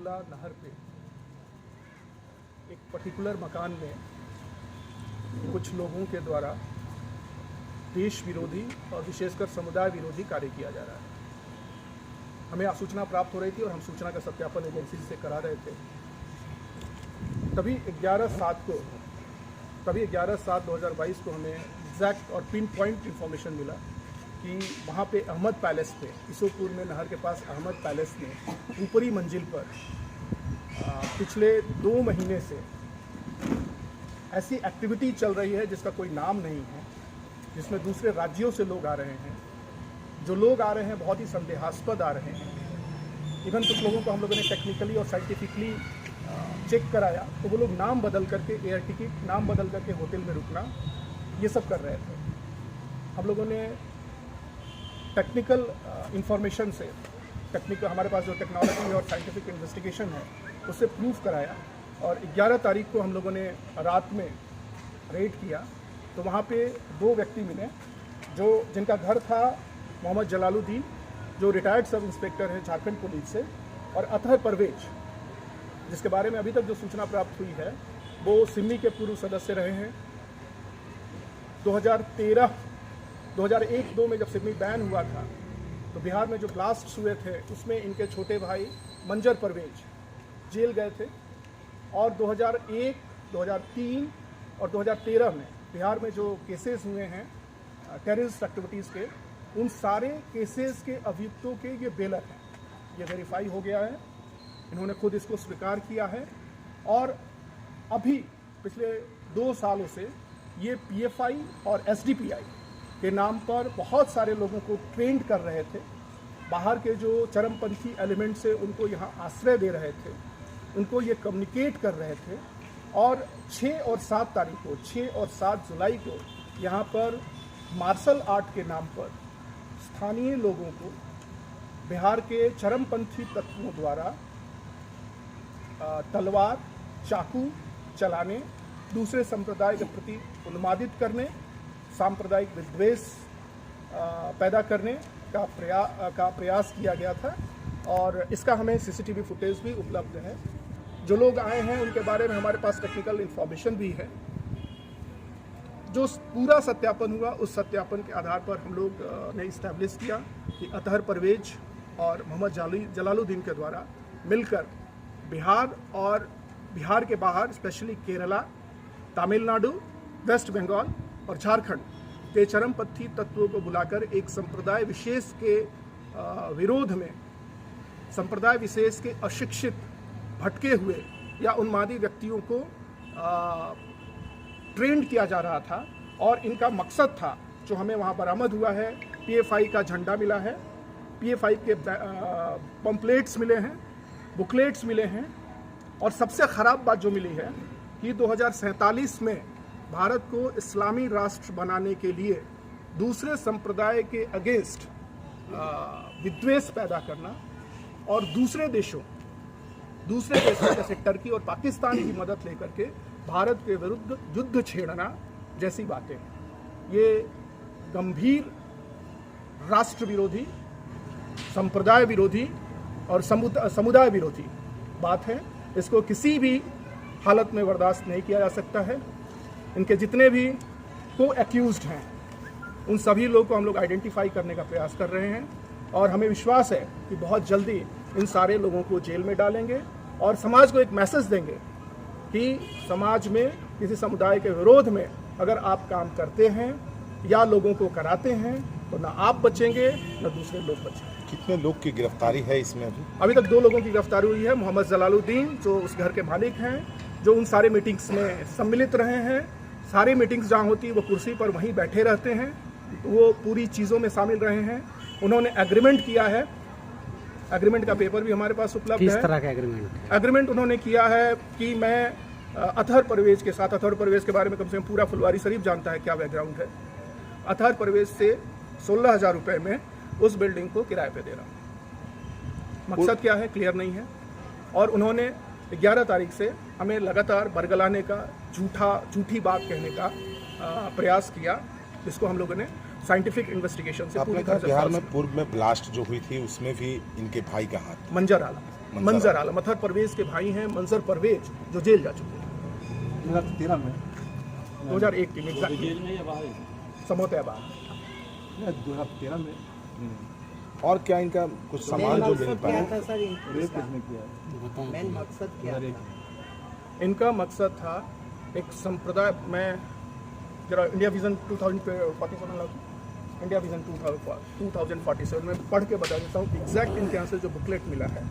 करेला नहर पे एक पर्टिकुलर मकान में कुछ लोगों के द्वारा देश विरोधी और विशेषकर समुदाय विरोधी कार्य किया जा रहा है। हमें सूचना प्राप्त हो रही थी और हम सूचना का सत्यापन एजेंसी से करा रहे थे। तभी 11/7/2022 को हमें एग्जैक्ट और पिन पॉइंट इन्फॉर्मेशन मिला कि वहाँ पे अहमद पैलेस पे, ईसोपुर में नहर के पास अहमद पैलेस में ऊपरी मंजिल पर पिछले 2 महीने से ऐसी एक्टिविटी चल रही है जिसका कोई नाम नहीं है, जिसमें दूसरे राज्यों से लोग आ रहे हैं। जो लोग आ रहे हैं बहुत ही संदेहास्पद आ रहे हैं। इवन कुछ लोगों को हम लोगों ने टेक्निकली और साइंटिफिकली चेक कराया तो वो लोग नाम बदल करके, एयर टिकट नाम बदल करके होटल में रुकना, ये सब कर रहे थे। हम लोगों ने टेक्निकल इंफॉर्मेशन से, हमारे पास जो टेक्नोलॉजी और साइंटिफिक इन्वेस्टिगेशन है उससे प्रूफ कराया और 11 तारीख को हम लोगों ने रात में रेड किया तो वहाँ पे 2 व्यक्ति मिले जिनका घर था मोहम्मद जलालुद्दीन, जो रिटायर्ड सब इंस्पेक्टर हैं झारखंड पुलिस से, और अतहर परवेज, जिसके बारे में अभी तक जो सूचना प्राप्त हुई है वो सिमी के पूर्व सदस्य रहे हैं। 2001-2 में जब सिमी बैन हुआ था तो बिहार में जो ब्लास्ट हुए थे उसमें इनके छोटे भाई मंजर परवेज जेल गए थे। और 2001, 2003 और 2013 में बिहार में जो केसेस हुए हैं टेररिस्ट एक्टिविटीज़ के, उन सारे केसेस के अभियुक्तों के ये बेलर हैं। ये वेरीफाई हो गया है, इन्होंने खुद इसको स्वीकार किया है। और अभी पिछले 2 सालों से ये PFI और SDPI के नाम पर बहुत सारे लोगों को ट्रेंड कर रहे थे। बाहर के जो चरमपंथी एलिमेंट से उनको यहाँ आश्रय दे रहे थे, उनको ये कम्युनिकेट कर रहे थे। और 6 और 7 तारीख को, 6 और 7 जुलाई को यहाँ पर मार्शल आर्ट के नाम पर स्थानीय लोगों को बिहार के चरमपंथी तत्वों द्वारा तलवार, चाकू चलाने, दूसरे संप्रदाय के प्रति उन्मादित करने, सांप्रदायिक विद्वेष पैदा करने का प्रयास किया गया था। और इसका हमें CCTV फुटेज भी उपलब्ध है। जो लोग आए हैं उनके बारे में हमारे पास टेक्निकल इन्फॉर्मेशन भी है। जो पूरा सत्यापन हुआ उस सत्यापन के आधार पर हम लोग ने इस्टेब्लिश किया कि अतहर परवेज और मोहम्मद जलालुद्दीन के द्वारा मिलकर बिहार और बिहार के बाहर स्पेशली केरला, तमिलनाडु, वेस्ट बंगाल और झारखंड के चरमपंथी तत्वों को बुलाकर एक संप्रदाय विशेष के विरोध में, संप्रदाय विशेष के अशिक्षित, भटके हुए या उन्मादी व्यक्तियों को ट्रेंड किया जा रहा था। और इनका मकसद था, जो हमें वहाँ बरामद हुआ है, PFI का झंडा मिला है, PFI के पम्पलेट्स मिले हैं, बुकलेट्स मिले हैं। और सबसे ख़राब बात जो मिली है कि 2047 में भारत को इस्लामी राष्ट्र बनाने के लिए दूसरे संप्रदाय के अगेंस्ट विद्वेष पैदा करना और दूसरे देशों जैसे टर्की और पाकिस्तान की मदद लेकर के भारत के विरुद्ध युद्ध छेड़ना जैसी बातें, ये गंभीर राष्ट्र विरोधी, संप्रदाय विरोधी और समुदाय विरोधी बात है। इसको किसी भी हालत में बर्दाश्त नहीं किया जा सकता है। इनके जितने भी को-एक्यूज्ड हैं उन सभी लोगों को हम लोग आइडेंटिफाई करने का प्रयास कर रहे हैं और हमें विश्वास है कि बहुत जल्दी इन सारे लोगों को जेल में डालेंगे और समाज को एक मैसेज देंगे कि समाज में किसी समुदाय के विरोध में अगर आप काम करते हैं या लोगों को कराते हैं तो ना आप बचेंगे ना दूसरे लोग बचेंगे। कितने लोग की गिरफ्तारी है इसमें? अभी तक 2 लोगों की गिरफ्तारी हुई है। मोहम्मद जलालुद्दीन जो उस घर के मालिक हैं, जो उन सारे मीटिंग्स में सम्मिलित रहे हैं। सारी मीटिंग्स जहाँ होती है वो कुर्सी पर वहीं बैठे रहते हैं, वो पूरी चीज़ों में शामिल रहे हैं। उन्होंने एग्रीमेंट किया है, एग्रीमेंट का पेपर भी हमारे पास उपलब्ध है। किस तरह का एग्रीमेंट उन्होंने किया है कि मैं अतहर परवेज के साथ, अतहर परवेज के बारे में कम से कम पूरा फुलवारी शरीफ जानता है क्या बैकग्राउंड है। अतहर परवेज से 16,000 रुपये में उस बिल्डिंग को किराए पे दे रहा हूँ। मकसद क्या है क्लियर नहीं है। और उन्होंने 11 तारीख से हमें लगातार बरगलाने का, झूठी बात कहने का प्रयास किया, जिसको हम लोगों ने साइंटिफिक इन्वेस्टिगेशन से पूरी तरह से। बिहार में पूर्व में ब्लास्ट जो हुई थी उसमें भी इनके भाई का हाथ, मंजर आला मंजर आलम, अतहर परवेज के भाई हैं मंजर परवेज, जो जेल जा चुके हैं 2013 में 2001 में एग्जैक्ट जेल में या बाहर? समोतेबाद। 2013 में और क्या इनका कुछ सामान जो मिल पाया? रेप किसने किया है? मेन मकसद क्या था? इनका मकसद था एक संप्रदाय में, जरा इंडिया विजन 2047 लागू, इंडिया विजन 2047 में पढ़ के बता देता हूँ एग्जैक्ट इनके यहाँ से जो बुकलेट मिला है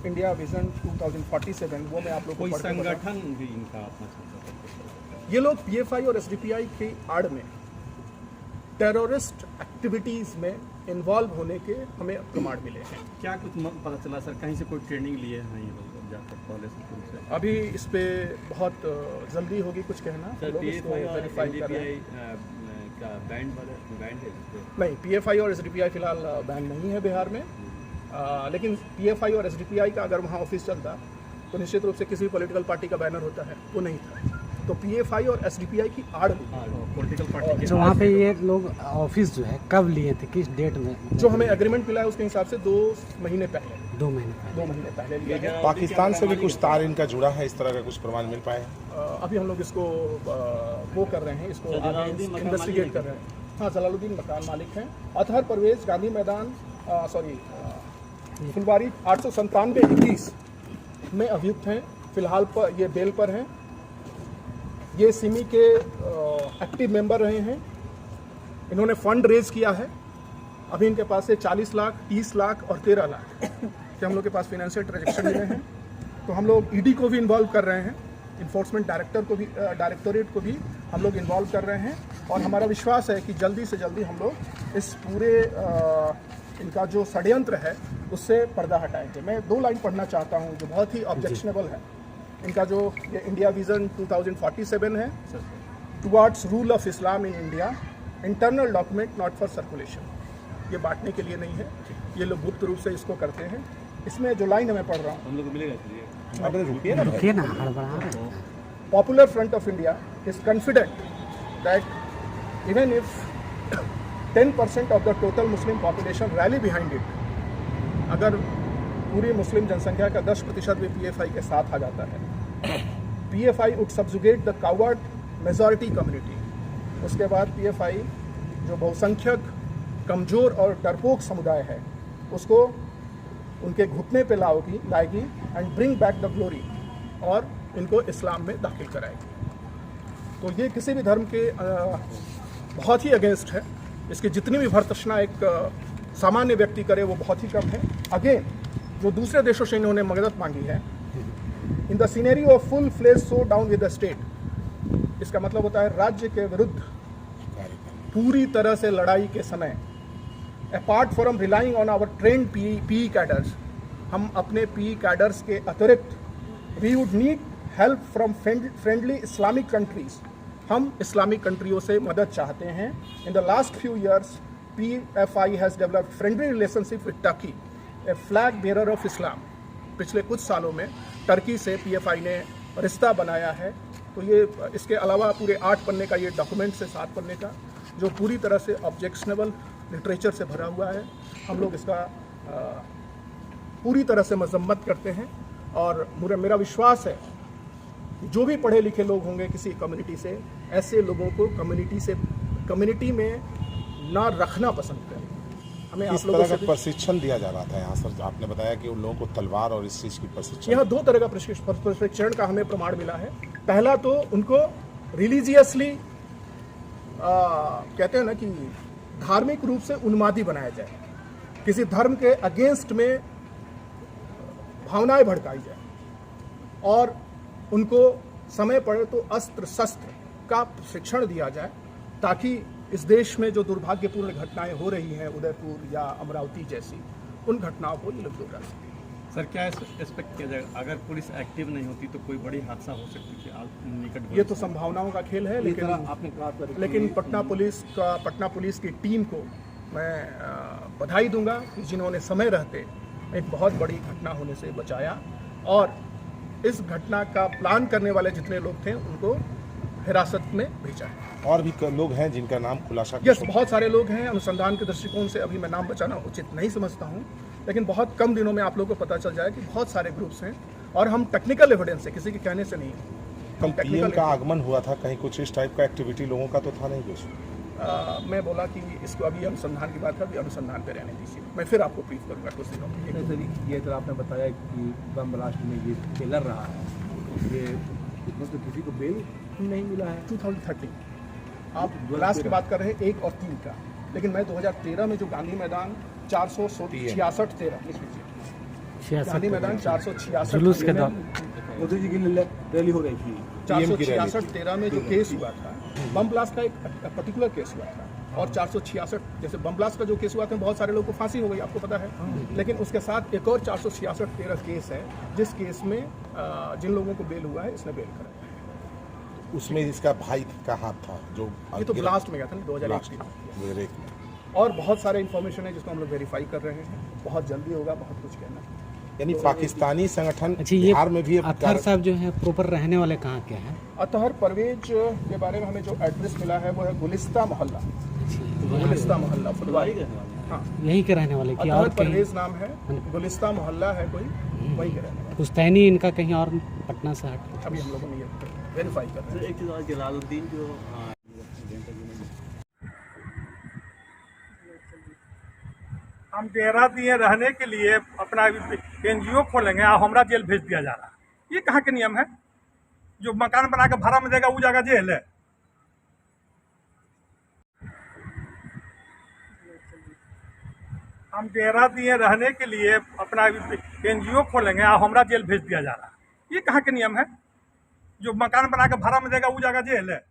इंडिया विजन 2047, वो मैं आप लोगों कोई को पढ़ के बताऊं। संगठन भी इनका अपना चलता था? ये लोग पीएफआई और एसडीपीआई की आड़ में टेररिस्ट एक्टिविटीज़ में इन्वॉल्व होने के हमें प्रमाण मिले हैं। क्या कुछ पता चला सर, कहीं से कोई ट्रेनिंग लिए हैं ये लोग जाकर पहले से शुरू से? अभी इस पे बहुत जल्दी होगी कुछ कहना, सर लोग इसको पीएफआई और वेरीफाई कर रहे हैं। एनडीपीआई का बैंड है इस पे? नहीं, पीएफआई और एसडीपीआई फिलहाल बैन नहीं है बिहार में, लेकिन पीएफआई और एसडीपीआई का अगर वहाँ ऑफिस चलता तो निश्चित रूप से किसी भी पॉलिटिकल पार्टी का बैनर होता है, वो नहीं था। तो पीएफआई और एसडीपीआई की आड़ में पॉलिटिकल पार्टी जो वहाँ पे ये लोग ऑफिस जो है कब लिए थे, किस डेट में? जो हमें एग्रीमेंट मिला है उसके हिसाब से 2 महीने पहले 2 महीने पहले लिए हैं। पाकिस्तान से भी कुछ तार इनका जुड़ा है, इस तरह का कुछ प्रमाण मिल पाए? अभी हम लोग इसको वो कर रहे हैं, इसको जलालुद्दीन मकान इन्वेस्टिगेट मालिक कर रहे हैं। हाँ, जलालुद्दीन मकान मालिक हैं। अतहर परवेज गांधी मैदान फुलवारी 897-21 में अभियुक्त हैं। फिलहाल पर ये बेल पर हैं। ये सिमी के एक्टिव मेंबर रहे हैं। इन्होंने फंड रेज किया है। अभी इनके पास से 40 लाख, 30 लाख और 13 लाख के हम लोग के पास फाइनेंशियल ट्रांजैक्शन मिले हैं। तो हम लोग ईडी को भी इन्वॉल्व कर रहे हैं, इन्फोर्समेंट डायरेक्टोरेट को भी हम लोग इन्वॉल्व कर रहे हैं। और हमारा विश्वास है कि जल्दी से जल्दी हम लोग इस पूरे इनका जो षड्यंत्र है उससे पर्दा हटाएंगे। मैं 2 लाइन पढ़ना चाहता हूँ जो बहुत ही ऑब्जेक्शनेबल है। इनका जो ये इंडिया विजन 2047 है, towards rule of Islam in India, internal document not for circulation. ये बांटने के लिए नहीं है, ये लोग गुप्त रूप से इसको करते हैं। इसमें जो लाइन मैं पढ़ रहा हूँ, हम लोग को मिलेगा चलिए। अरे रुकिए ना, रुकिए ना, हड़बड़ा रहे हैं। Popular Front of India is confident that even if 10% of the total Muslim population rally behind it, अगर पूरी मुस्लिम जनसंख्या का 10% भी पीएफआई के साथ आ जाता है, PFI would subjugate the coward majority community। उसके बाद पीएफआई जो बहुसंख्यक कमज़ोर और डरपोक समुदाय है उसको उनके घुटने पे लाएगी and bring back the glory, और इनको इस्लाम में दाखिल कराएगी। तो ये किसी भी धर्म के बहुत ही अगेंस्ट है। इसकी जितनी भी भर्त्सना एक सामान्य व्यक्ति करे वो बहुत ही कम है। अगेन जो दूसरे देशों से इन्होंने मदद मांगी है, in the scenario of full fledge showdown with the state, इसका मतलब होता है राज्य के विरुद्ध पूरी तरह से लड़ाई के समय, apart from relying on our trained PE cadres, हम अपने पीई कैडर्स के अतिरिक्त we would need help from friendly Islamic countries, हम इस्लामिक कंट्रियों से मदद चाहते हैं। In the last few years PFI has developed friendly relationship with Turkey, a flag bearer of Islam. पिछले कुछ सालों में टर्की से PFI ने रिश्ता बनाया है। तो ये इसके अलावा पूरे 8 पन्ने का ये डॉक्यूमेंट से 7 पन्ने का, जो पूरी तरह से ऑब्जेक्शनेबल लिटरेचर से भरा हुआ है, हम लोग इसका पूरी तरह से मजम्मत करते हैं। और मेरा विश्वास है कि जो भी पढ़े लिखे लोग होंगे किसी कम्युनिटी से, ऐसे लोगों को कम्युनिटी में ना रखना पसंद करें। हमें इस आप लोगों तरह से का प्रशिक्षण दिया जा रहा था यहाँ सर? आपने बताया कि उन लोगों को तलवार और इस चीज़ की प्रशिक्षण, यहाँ 2 तरह का प्रशिक्षण का हमें प्रमाण मिला है। पहला तो उनको रिलीजियसली कहते हैं ना कि धार्मिक रूप से उन्मादी बनाया जाए, किसी धर्म के अगेंस्ट में भावनाएं भड़काई जाए, और उनको समय पड़े तो अस्त्र शस्त्र का प्रशिक्षण दिया जाए, ताकि इस देश में जो दुर्भाग्यपूर्ण घटनाएं हो रही हैं, उदयपुर या अमरावती जैसी, उन घटनाओं को ये लोग दूर कर सकें। सर क्या एक्सपेक्ट किया जाएगा, अगर पुलिस एक्टिव नहीं होती तो कोई बड़ी हादसा हो सकती थी निकट? ये तो संभावनाओं का खेल है, लेकिन पटना पुलिस की टीम को मैं बधाई दूंगा कि जिन्होंने समय रहते एक बहुत बड़ी घटना होने से बचाया, और इस घटना का प्लान करने वाले जितने लोग थे उनको हिरासत में भेजा है। और भी लोग हैं जिनका नाम खुलासा यस, बहुत सारे लोग हैं। अनुसंधान के दृष्टिकोण से अभी मैं नाम बचाना उचित नहीं समझता हूं, लेकिन बहुत कम दिनों में आप लोगों को पता चल जाए कि बहुत सारे ग्रुप्स हैं और हम टेक्निकल एविडेंस से, किसी के कहने से नहीं, कल पीएम का आगमन हुआ था, कहीं कुछ इस टाइप का एक्टिविटी लोगों का तो था नहीं कुछ? मैं बोला कि इसको अभी अनुसंधान की बात है, अभी अनुसंधान पे रहने दीजिए, मैं फिर आपको ब्रीफ करूंगा कुछ दिनों में। सर ये तो आपने बताया कि बम ब्लास्ट में ये टेलर रहा है, ये इसमें तो किसी को बेल नहीं मिला है। 2013 आप ब्लास्ट की बात कर रहे हैं 1 और 3 का, लेकिन मैं 2013 में जो गांधी मैदान 466 गांधी मैदान 466 जुलूस के दौरान मोदी जी की रैली हो रही थी, 466-13 में जो केस हुआ था, बम ब्लास्ट का एक पर्टिकुलर केस हुआ था, और 466 जैसे बम ब्लास्ट का जो केस हुआ था बहुत सारे लोगों को फांसी हो गई, आपको पता है, लेकिन उसके साथ एक और 466-13 केस है, जिस केस में जिन लोगों को बेल हुआ है इसने बेल करा। उसमें इसका भाई का हाथ था जो ये तो ब्लास्ट में गया था ना 2001 में, और बहुत सारे इन्फॉर्मेशन है जिसको हम लोग वेरीफाई कर रहे हैं, बहुत जल्दी होगा, बहुत कुछ कहना। यानी पाकिस्तानी संगठन अच्छा, ये बिहार में भी अतहर साहब जो है प्रॉपर रहने वाले कहाँ के हैं? अतहर परवेज के बारे में हमें जो एड्रेस मिला है वो है गुलिस्ता मोहल्ला, गुलिस्ता मोहल्ला फुलवारी। हाँ, यहीं के रहने वाले कि अतहर और कहीं परवेज नाम है, गुलिस्ता मोहल्ला है कोई, वहीं के रहने वाले। पुश्तैनी इनका कहीं और पटना से हट? अभी हम लोगों ने ये वेरीफाई कर रहे हैं। एक चीज़ और, जलालुद्दीन जो हम डेरा दिए रहने के लिए अपना एनजीओ खोलेंगे और हमरा जेल भेज दिया जा रहा है। ये कहाँ के नियम है? जो मकान बना के भाड़ा में देगा वो जगह जेल है। हम डेरा दिए रहने के लिए अपना एनजीओ खोलेंगे और हमरा जेल भेज दिया जा रहा है। ये कहाँ के नियम है? जो मकान बना के भाड़ा में देगा वो जगह जेल है।